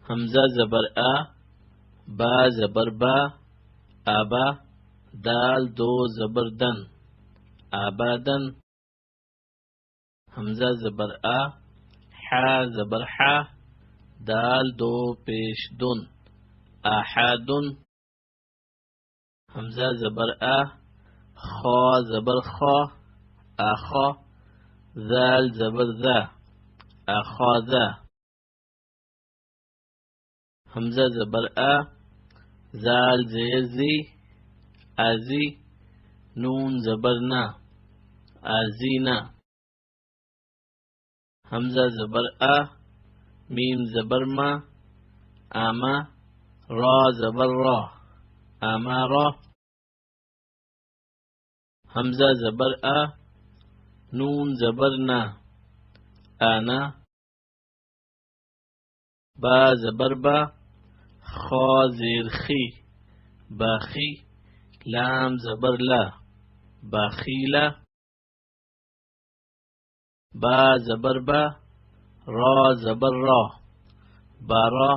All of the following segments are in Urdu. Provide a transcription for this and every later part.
حمزہ زبر آ، با زبر با، آبا، دال دو زبر دن، آبادن. حمزہ زبر آ، حا زبر حا، دال دو پیش دن، آحادن. حمزہ زبر آ، خا زبر خا، آخا، ذال زبر ذا، آخاذا. حمزہ زبر آ، زال زیر زی، آزی، نون زبر نا، آزینا. حمزہ زبر آ، میم زبر ما، آما، را زبر را، آمارا. حمزہ زبر آ، نون زبر نا، آنا. با زبر با، خا زیر خی، باخی، لام زبر لا، باخیلا. با زبر با، را زبر را، بارا،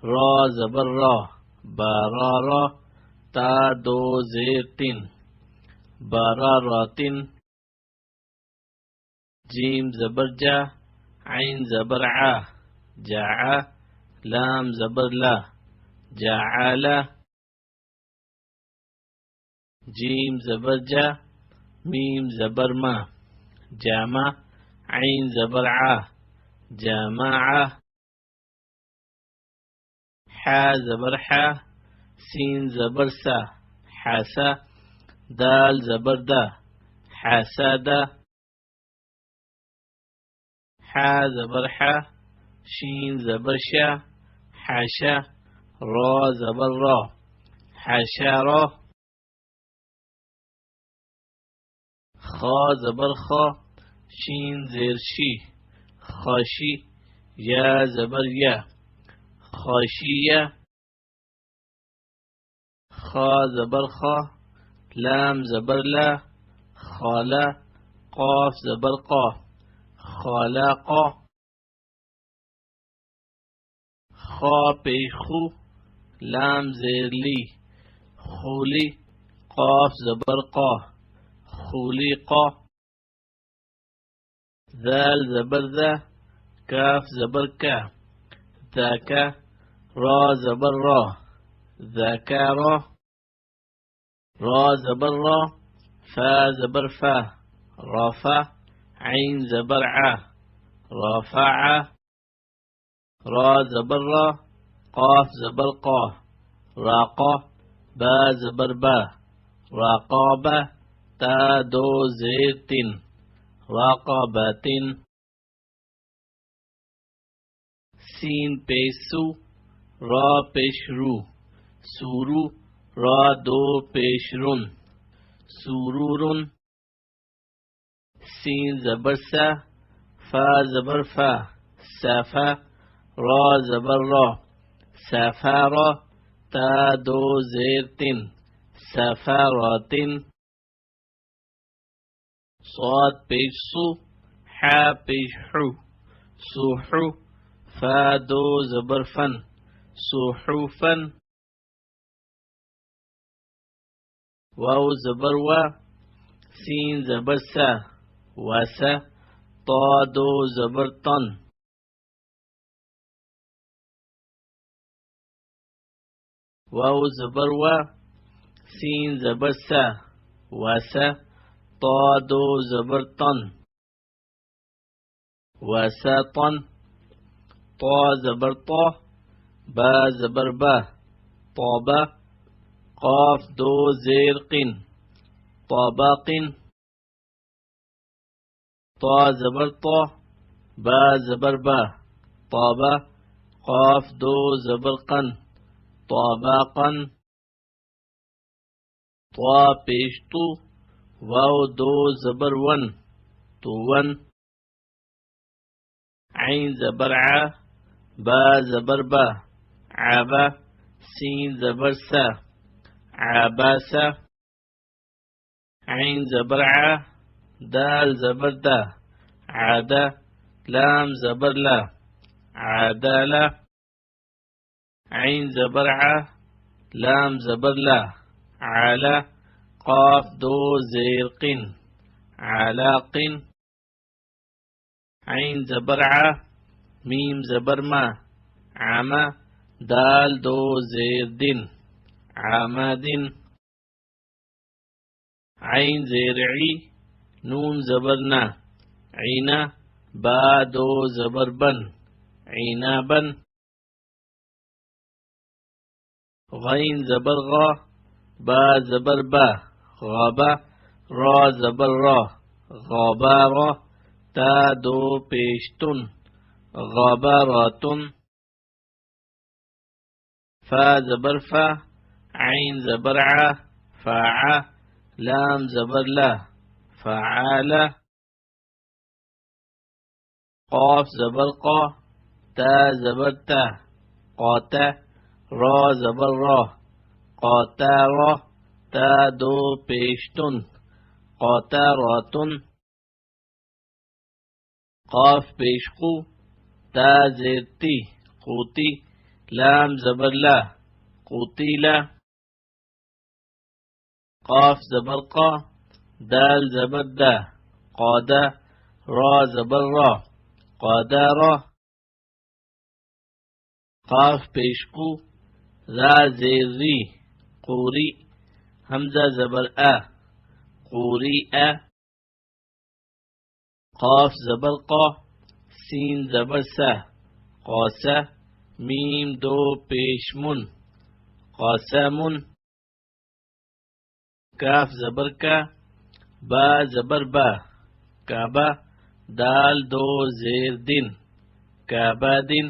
را زبر را، بارارا. تا دو زیر تن، باراراتن. جیم زبر جا، عین زبر عا، جاعا، لام زبر لا، جاعالا. جیم زبر جا، میم زبر ما، جامع، عین زبر عا، جامعا. حا زبر حا، سین زبر سا، حاسا، دال زبر دا، حاسادا. حا زبر حا، شین زبر شا، حاشا، را زبر را، حاشارا. خا زبر خا، شین زیر شی، خاشی، یا زبر یا، خاشیہ. خا زبر خا، لام زبر لا، خالا، قاف زبر قا، خالاقا. خا پیش خو، لام زیر لی، خولی، قاف زبر قا، خولیقا. ذال زبر ذا، کاف زبر کا، ذاکا، را زبر را، ذاکارا. را زبر را، فا زبر فا، رافع، عین زبر عا، رافعا. را زبر را، قاف زبر قا، راقا، با زبر با، راقابا. تا دو زیر تن، راقاباتن. سین پیش سو، را پیش رو، سورو، را دو پیش رن، سورورن. سین زبر سا، فا زبر فا، سافا، را زبر را، سافارا. تا دو زیر تن، سافاراتن. صاد پیش سو، حا پیش حو، سوحو، فا دو زبر فن، سوحوفن. واو زبر وا، سین زبر سا، واسا، طا دو زبر طن. واو زبر وا، سین زبر سا، واسا، طا دو زبر طن، واساطن. طا زبر طا، با زبر با، طابا، قاف دو زیر قن، طاباقن. طا زبر طا، با زبر با، طابا، قاف دو زبر قن، طاباقن. طا پیش تو، واو دو زبر ون، توون. عین زبر عا، با زبر با، عابا، سین زبر سا، عاباسا. عین زبر عا، دال زبر دا، عادا، لام زبر لا، عادالا. عین زبر ع، لام زبر لا، علا، قاف دو زیر قن، علاق، عین زبر ع، میم زبر ما، عما، دال دو زیر دن، عماد، عین زیر عی، نون زبر نا، عینا، با دو زبر بن، عنابا، غین زبر غا، با زبر با، غابا، را زبر را، غابارا، تا دو پیشتن، غاباراتن، فا زبر فا، عین زبر ع، فاع، لام زبر لا، فعالة، قاف زبر قا، تا زبر تا، قاتا، را زبر را، قاتارا، تا دو پیشتن، قاتاراتن، قاف پیشقو، تا زیرتی، قوتی، لام زبر لا، قوتیلا، قاف زبر قا، دال زبر دا، قادا، را زبر را، قادارا، قاف پیشقو، را زیر ری، قوری، حمزہ زبر آ، قوری آ، قاف زبر قا، سین زبر سا، قاسا، میم دو پیشمن، قاسمن، کاف زبر کا، با زبر با، کعبہ، دال دو زیر دن، کعبہ دن،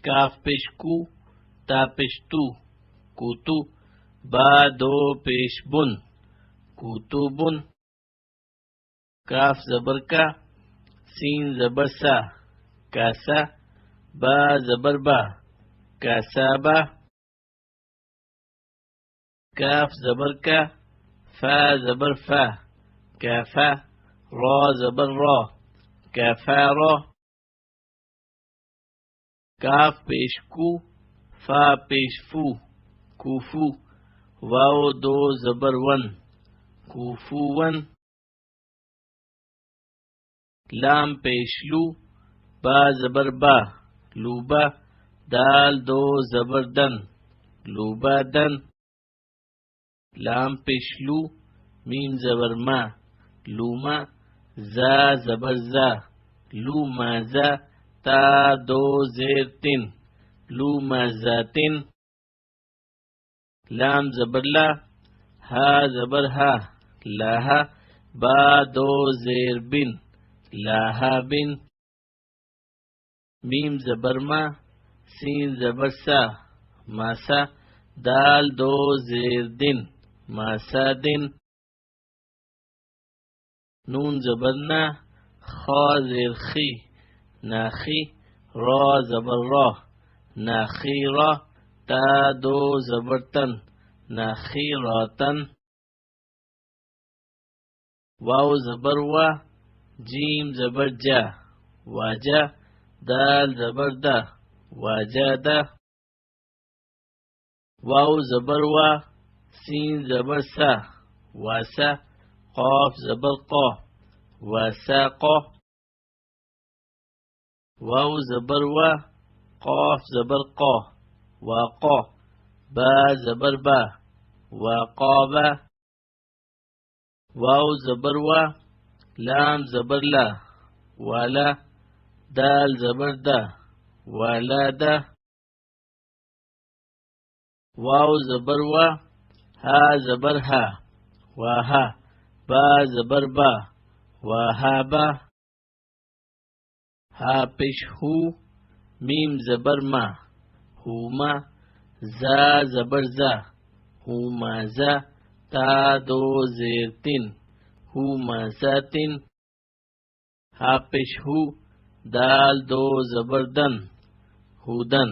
کاف پیش کو، تا پیش تو، کوتو، با دو پیش بن، کوتو بن، کاف زبر کا، سین زبر سا، کاسا، با زبر با، کاسابا، کاف زبر کا، فا زبر فا، کافا، را زبر را، کافارا، کاف پیش کو، فا پیش فو، کوفو، واو دو زبر ون، کوفو ون، لام پیش لو، با زبر با، لوبا، دال دو زبر دن، لوبا دن، لام پیش لو، میم زبر ما، لوما، زا زبر زا، لوما زا، تا دو زیر تن، لوما زاتن، لام زبر لا، ہا زبر ہا، لاہا، با دو زیر بن، لاہا بن، میم زبر ما، سین زبر سا، ماسا، دال دو زیر دن، ماسا دن، نون زبر نا، خا زیر خی، ناخی، را زبر را، ناخیرا، تا دو زبر تن، ناخیراتن، واو زبر وا، جیم زبر جا، واجا، دال زبر دا، واجادا، واو زبر وا، سین زبر سا، واسا، قاف زبر قا، واساقا، واو زبر وا، قاف زبر قا، واقا، با زبر با، واقابا، واو زبر وا، لام زبر لا، والا، دال زبر دا، والادا، واو زبر وا، ہا زبر ہا، واہا، با زبر با، واہابا، ہا پیش ہو، میم زبر ما، ہوما، زا زبر زا، ہوما زا، تا دو زیر تن، ہوما زاتن، ہا پیش ہو، دال دو زبر دن، ہودن.